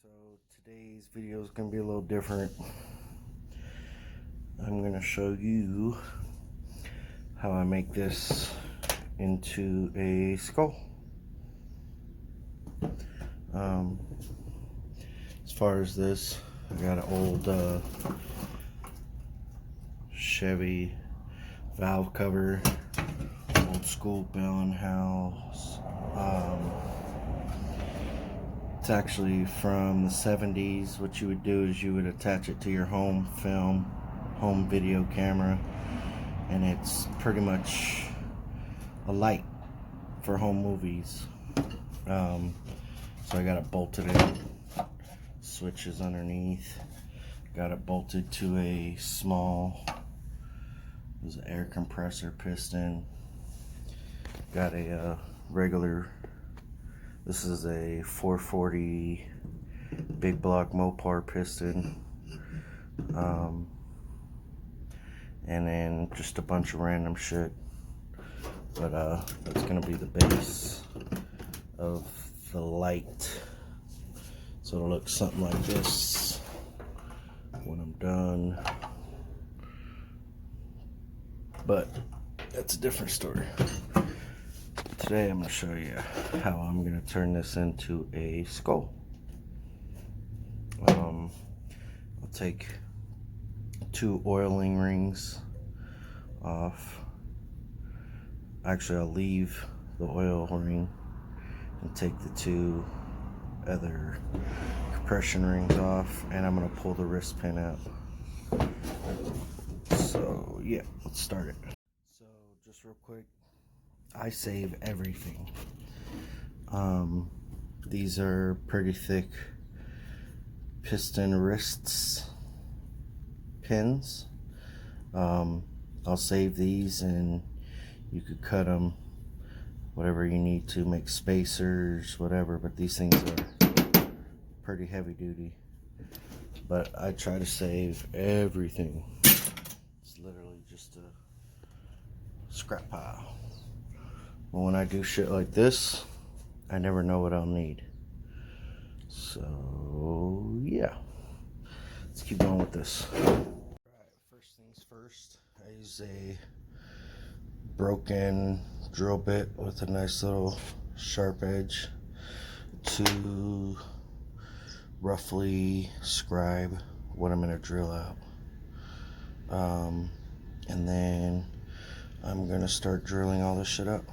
So today's video is going to be a little different. I'm going to show you how I make this into a skull. As far as this, I got an old Chevy valve cover, old school Bell and House. It's actually from the 70s. What you would do is you would attach it to your home video camera, and it's pretty much a light for home movies. So I got it bolted in, switches underneath, got it bolted to a small, there's an air compressor piston, got a regular, this is a 440 big block Mopar piston, and then just a bunch of random shit. But that's gonna be the base of the light. So it'll look something like this when I'm done. But that's a different story. Today I'm going to show you how I'm going to turn this into a skull. I'll take 2 oiling rings off. Actually, I'll leave the oil ring and take the 2 other compression rings off, and I'm going to pull the wrist pin out. So yeah, let's start it. So just real quick, I save everything. These are pretty thick piston wrists pins. I'll save these, and you could cut them whatever you need to, make spacers, whatever, but these things are pretty heavy duty. But I try to save everything. It's literally just a scrap pile. But when I do shit like this, I never know what I'll need. So yeah, let's keep going with this. Alright, first things first, I use a broken drill bit with a nice little sharp edge to roughly scribe what I'm going to drill out. And then I'm going to start drilling all this shit up.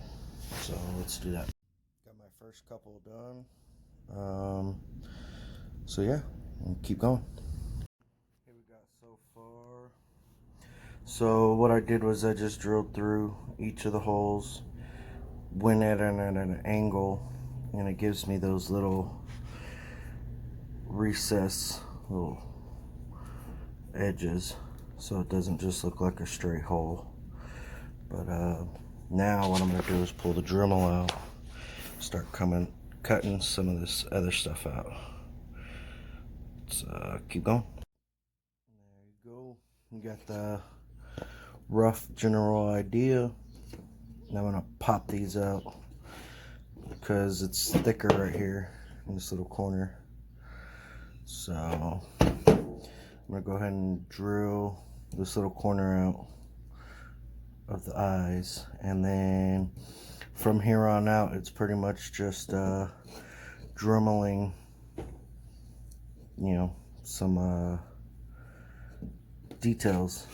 So let's do that. Got my first couple done. So yeah, we'll keep going. Here we got so far. So what I did was I just drilled through each of the holes, went at an angle, and it gives me those little little edges, so it doesn't just look like a straight hole. But now what I'm going to do is pull the Dremel out, start cutting some of this other stuff out. Let's keep going. There you go. You got the rough general idea. Now I'm going to pop these out because it's thicker right here in this little corner. So I'm going to go ahead and drill this little corner out of the eyes, and then from here on out it's pretty much just dremeling, you know, some details.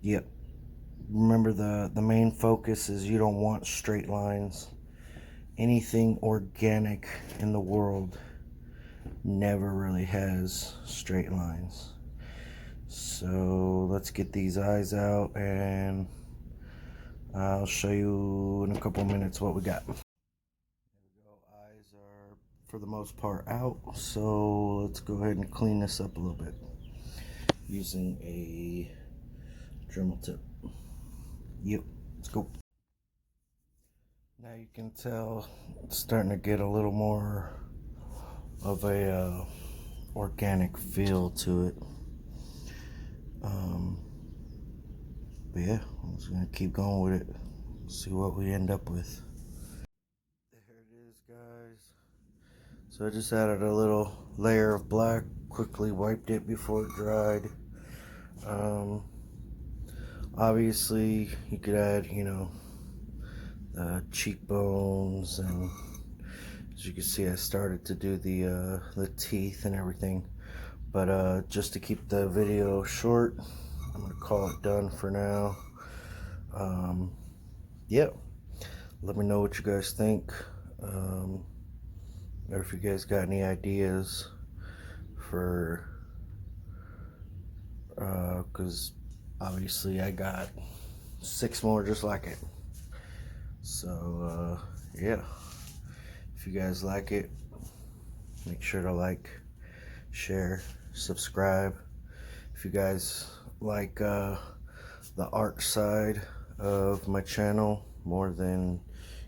Yep. Remember, the main focus is you don't want straight lines. Anything organic in the world never really has straight lines. So let's get these eyes out, and I'll show you in a couple minutes what we got. There we go. Eyes are for the most part out, so let's go ahead and clean this up a little bit using a Dremel tip. Yep, let's go. Now you can tell it's starting to get a little more of a organic feel to it. But yeah, I'm just gonna keep going with it, see what we end up with. There it is, guys. So I just added a little layer of black, quickly wiped it before it dried. Obviously you could add, you know, the cheekbones, and as you can see I started to do the teeth and everything, but just to keep the video short, I'm gonna call it done for now. Yeah, let me know what you guys think, or if you guys got any ideas for because obviously I got 6 more just like it. So yeah, if you guys like it, make sure to like, share, subscribe. If you guys like the art side of my channel more than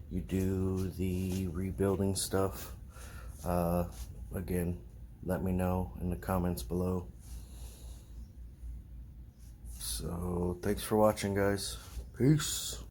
you do the rebuilding stuff, again, let me know in the comments below. So thanks for watching, guys. Peace.